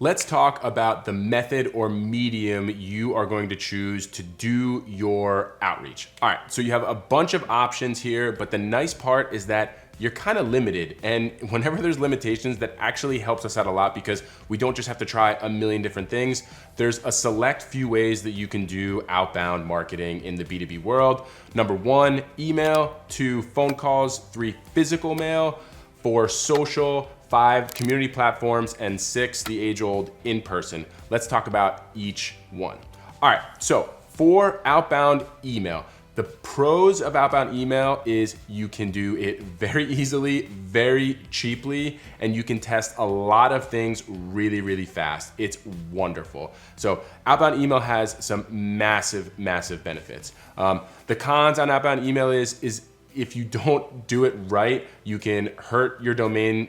let's talk about the method or medium you are going to choose to do your outreach. All right, so you have a bunch of options here, but the nice part is that you're kind of limited. And whenever there's limitations, that actually helps us out a lot because we don't just have to try a million different things. There's a select few ways that you can do outbound marketing in the B2B world. Number 1, email. 2, phone calls. 3, physical mail. 4, social. 5, community platforms. And 6, the age-old in-person. Let's talk about each one. All right, so for outbound email, the pros of outbound email is you can do it very easily, very cheaply, and you can test a lot of things really, really fast. It's wonderful. So outbound email has some massive, massive benefits. The cons on outbound email is if you don't do it right, you can hurt your domain,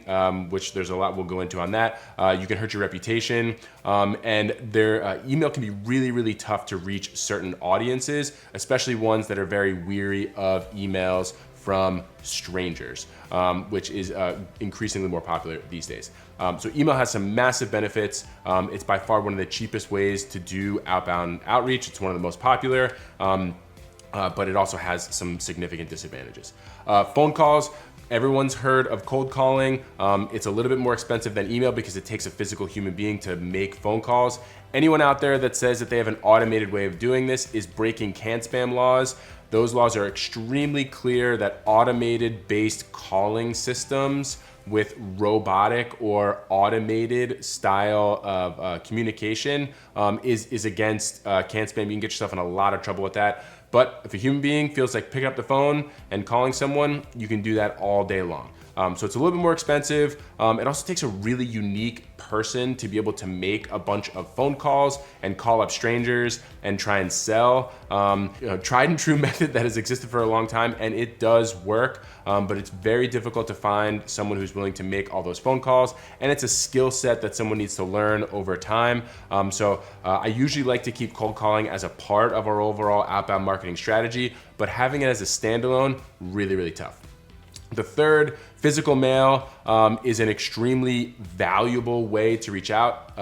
which there's a lot we'll go into on that. You can hurt your reputation, and their email can be really, really tough to reach certain audiences, especially ones that are very weary of emails from strangers, which is increasingly more popular these days. So email has some massive benefits. It's by far one of the cheapest ways to do outbound outreach. It's one of the most popular. But it also has some significant disadvantages. Phone calls, everyone's heard of cold calling. It's a little bit more expensive than email because it takes a physical human being to make phone calls. Anyone out there that says that they have an automated way of doing this is breaking can-spam laws. Those laws are extremely clear that automated based calling systems with robotic or automated style of communication is against can-spam. You can get yourself in a lot of trouble with that. But if a human being feels like picking up the phone and calling someone, you can do that all day long. So it's a little bit more expensive. It also takes a really unique person to be able to make a bunch of phone calls and call up strangers and try and sell. Tried and true method that has existed for a long time, and it does work, but it's very difficult to find someone who's willing to make all those phone calls, and it's a skill set that someone needs to learn over time. So I usually like to keep cold calling as a part of our overall outbound marketing strategy, but having it as a standalone, really, really tough. The third, physical mail, is an extremely valuable way to reach out.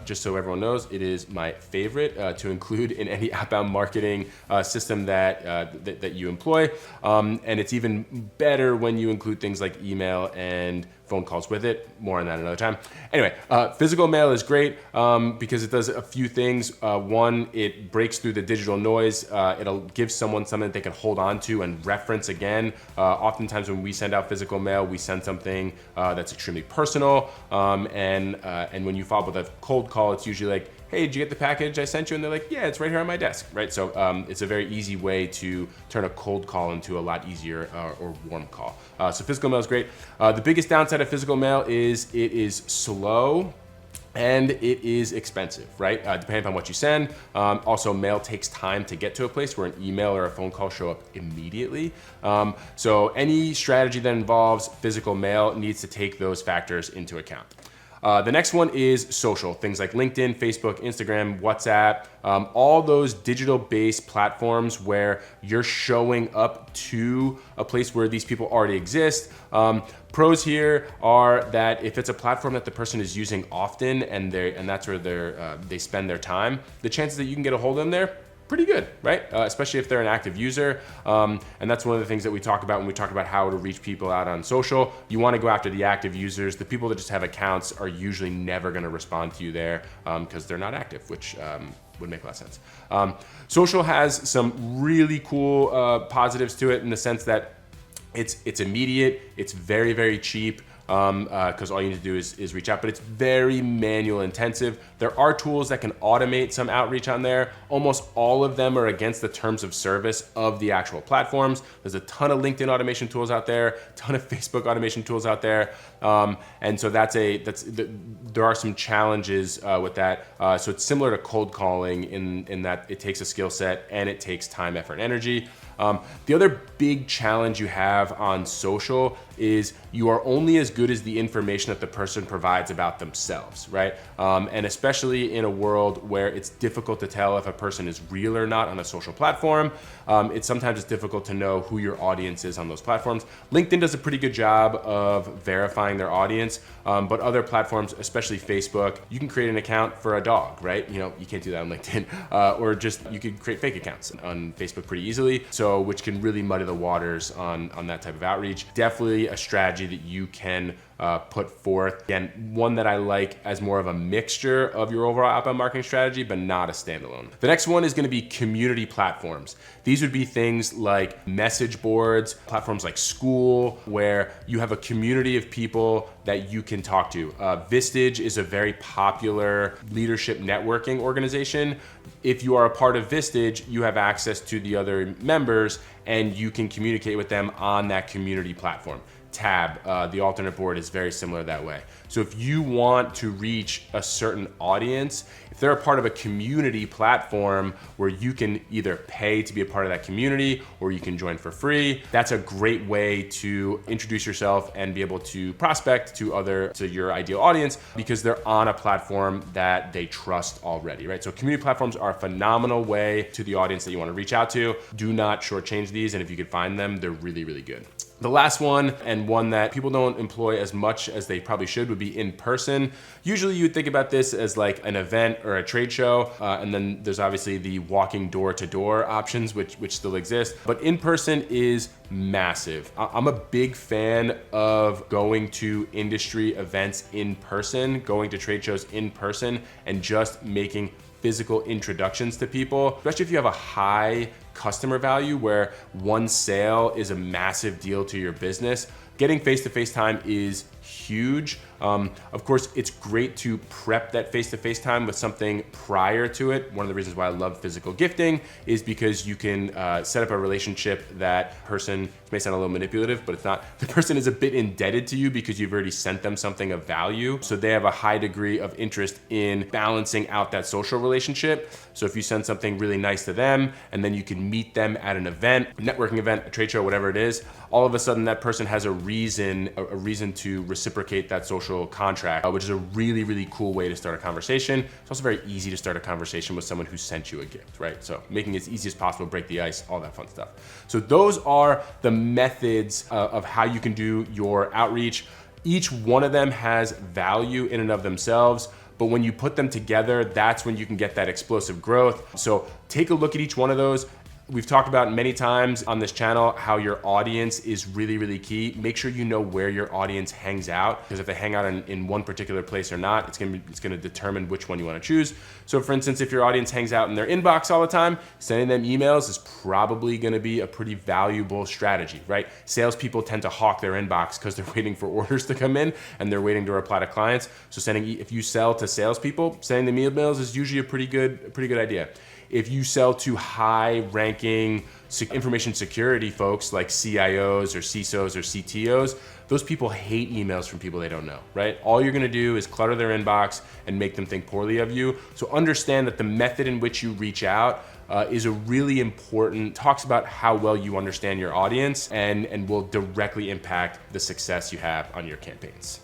Just so everyone knows, it is my favorite to include in any outbound marketing system that you employ. And it's even better when you include things like email and phone calls with it. More on that another time. Anyway, physical mail is great because it does a few things. One, it breaks through the digital noise. It'll give someone something that they can hold on to and reference again. Oftentimes when we send out physical mail, we send something that's extremely personal. And when you follow up with a cold call, it's usually like, hey, did you get the package I sent you? And they're like, yeah, it's right here on my desk, right? So it's a very easy way to turn a cold call into a lot easier or warm call. So physical mail is great. The biggest downside of physical mail is it is slow and it is expensive, right? Depending upon what you send. Also, mail takes time to get to a place where an email or a phone call show up immediately. So any strategy that involves physical mail needs to take those factors into account. The next one is social, things like LinkedIn, Facebook, Instagram, WhatsApp, all those digital-based platforms where you're showing up to a place where these people already exist. Pros here are that if it's a platform that the person is using often and that's where they spend their time, the chances that you can get a hold of them there, pretty good, right? Especially if they're an active user. And that's one of the things that we talk about when we talk about how to reach people out on social. You want to go after the active users. The people that just have accounts are usually never going to respond to you there because they're not active, which would make a lot of sense. Social has some really cool positives to it in the sense that it's immediate, it's very, very cheap. Because all you need to do is reach out, but it's very manual intensive. There are tools that can automate some outreach on there. Almost all of them are against the terms of service of the actual platforms. There's a ton of LinkedIn automation tools out there, a ton of Facebook automation tools out there. And so there are some challenges with that. So it's similar to cold calling in that it takes a skill set and it takes time, effort, and energy. The other big challenge you have on social is you are only as good as the information that the person provides about themselves, right? And especially in a world where it's difficult to tell if a person is real or not on a social platform, sometimes it's difficult to know who your audience is on those platforms. LinkedIn does a pretty good job of verifying their audience, but other platforms, especially Facebook, you can create an account for a dog, right? You can't do that on LinkedIn, or just you could create fake accounts on Facebook pretty easily, so which can really muddy the waters on that type of outreach. Definitely a strategy that you can put forth. Again, one that I like as more of a mixture of your overall outbound marketing strategy, but not a standalone. The next one is going to be community platforms. These would be things like message boards, platforms like School, where you have a community of people that you can talk to. Vistage is a very popular leadership networking organization. If you are a part of Vistage, you have access to the other members and you can communicate with them on that community platform. Tab, the alternate board, is very similar that way. So if you want to reach a certain audience, if they're a part of a community platform where you can either pay to be a part of that community or you can join for free, that's a great way to introduce yourself and be able to prospect to your ideal audience because they're on a platform that they trust already, right? So community platforms are a phenomenal way to the audience that you want to reach out to. Do not shortchange these, and if you can find them, they're really, really good. The last one, and one that people don't employ as much as they probably should, would be in person. Usually you would think about this as like an event or a trade show, and then there's obviously the walking door to door options, which still exist, but in person is massive. I'm a big fan of going to industry events in person, going to trade shows in person, and just making physical introductions to people, especially if you have a high customer value where one sale is a massive deal to your business. Getting face-to-face time is huge. Of course, it's great to prep that face-to-face time with something prior to it. One of the reasons why I love physical gifting is because you can set up a relationship that person, it may sound a little manipulative, but it's not. The person is a bit indebted to you because you've already sent them something of value. So they have a high degree of interest in balancing out that social relationship. So if you send something really nice to them and then you can meet them at an event, a networking event, a trade show, whatever it is, all of a sudden that person has a reason to reciprocate that social contract, which is a really, really cool way to start a conversation. It's also very easy to start a conversation with someone who sent you a gift, right? So making it as easy as possible, break the ice, all that fun stuff. So those are the methods of how you can do your outreach. Each one of them has value in and of themselves, but when you put them together, that's when you can get that explosive growth. So take a look at each one of those. We've talked about many times on this channel how your audience is really, really key. Make sure you know where your audience hangs out, because if they hang out in one particular place or not, it's gonna determine which one you wanna choose. So for instance, if your audience hangs out in their inbox all the time, sending them emails is probably gonna be a pretty valuable strategy, right? Salespeople tend to hawk their inbox because they're waiting for orders to come in and they're waiting to reply to clients. So if you sell to salespeople, sending them emails is usually a pretty good idea. If you sell to high-ranking information security folks like CIOs or CISOs or CTOs, those people hate emails from people they don't know, right? All you're gonna do is clutter their inbox and make them think poorly of you. So understand that the method in which you reach out is a really important, talks about how well you understand your audience and will directly impact the success you have on your campaigns.